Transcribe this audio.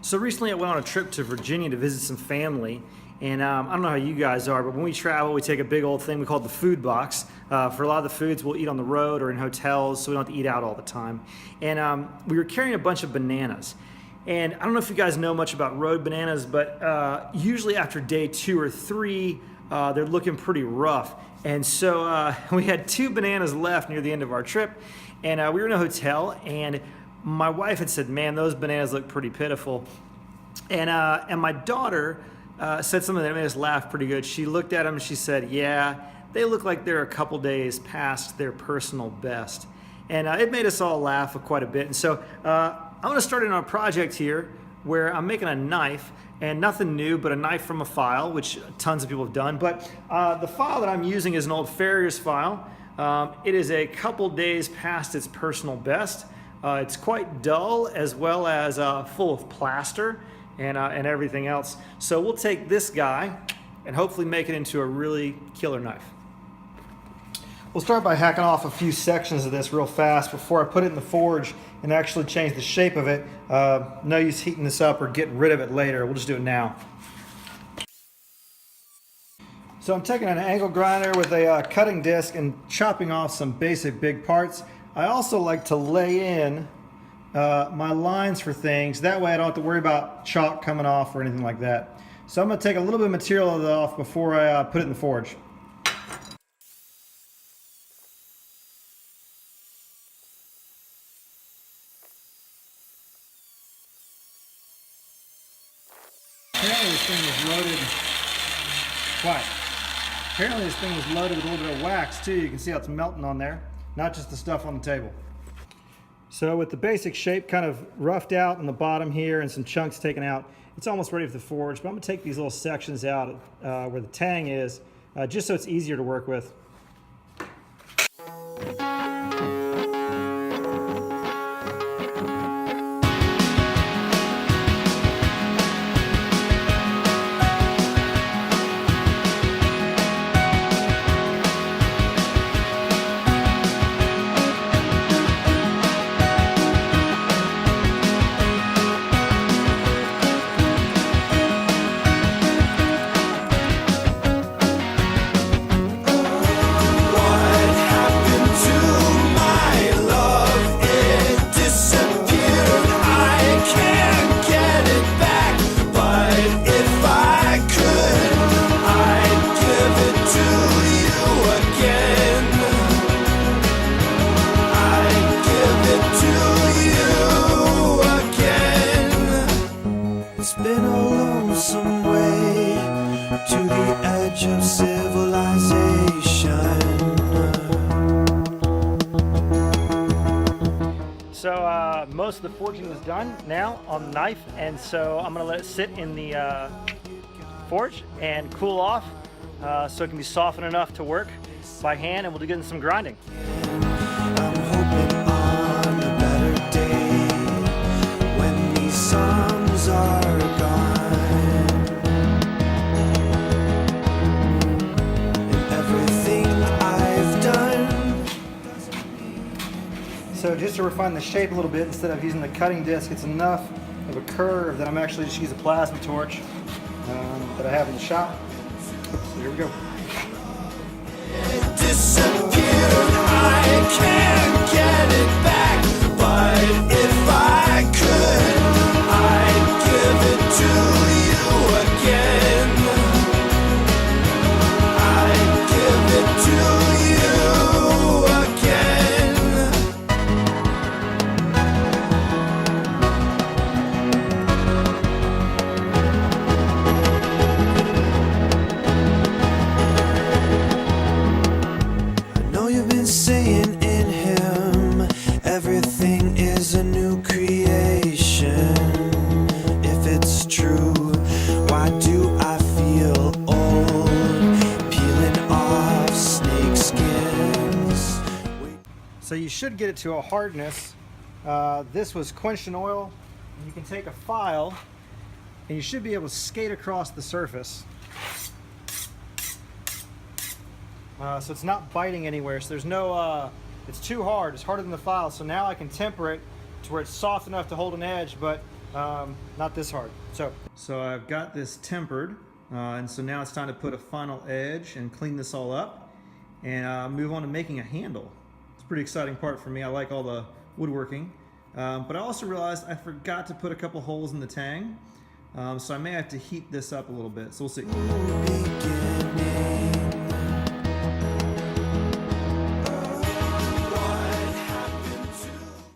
So recently I went on a trip to Virginia to visit some family, and I don't know how you guys are, but when we travel we take a big old thing we call the food box. For a lot of the foods we'll eat on the road or in hotels, so we don't have to eat out all the time. And we were carrying a bunch of bananas. And I don't know if you guys know much about road bananas, but usually after day 2 or 3, they're looking pretty rough. And so we had 2 bananas left near the end of our trip, and we were in a hotel, and my wife had said, man, those bananas look pretty pitiful. And my daughter said something that made us laugh pretty good. She looked at them and she said, yeah, they look like they're a couple days past their personal best. And it made us all laugh quite a bit. And so I'm gonna start in on a project here where I'm making a knife, and nothing new, but a knife from a file, which tons of people have done. But the file that I'm using is an old Farrier's file. It is a couple days past its personal best. It's quite dull, as well as full of plaster and everything else. So we'll take this guy and hopefully make it into a really killer knife. We'll start by hacking off a few sections of this real fast before I put it in the forge and actually change the shape of it. No use heating this up or getting rid of it later. We'll just do it now. So I'm taking an angle grinder with a cutting disc and chopping off some basic big parts. I also like to lay in my lines for things. That way I don't have to worry about chalk coming off or anything like that. So I'm going to take a little bit of material off before I put it in the forge. Apparently this thing was loaded. Quiet. Apparently this thing was loaded with a little bit of wax too. You can see how it's melting on there, not just the stuff on the table. So with the basic shape kind of roughed out on the bottom here and some chunks taken out, it's almost ready for the forge. But I'm going to take these little sections out where the tang is, just so it's easier to work with. It's been a lonesome way to the edge of civilization. So most of the forging is done now on the knife, and so I'm going to let it sit in the forge and cool off so it can be softened enough to work by hand, and we'll get in some grinding. I'm hoping on a better day when these songs are gone and everything I've done. So just to refine the shape a little bit, instead of using the cutting disc, it's enough of a curve that I'm actually just using a plasma torch that I have in the shop. So here we go. Disappeared, I can't get it back, but if I could, I'd give it to you again. I'd give it to you again. I know you've been saying in him everything is a new creation. If it's true, why do I feel old peeling off snake skins? So you should get it to a hardness. This was quenched in oil. You can take a file and you should be able to skate across the surface. So it's not biting anywhere, so there's no, it's too hard, it's harder than the file, so now I can temper it to where it's soft enough to hold an edge, but not this hard. So I've got this tempered, and so now it's time to put a final edge and clean this all up, and move on to making a handle. It's a pretty exciting part for me. I like all the woodworking, but I also realized I forgot to put a couple holes in the tang, so I may have to heat this up a little bit. So we'll see.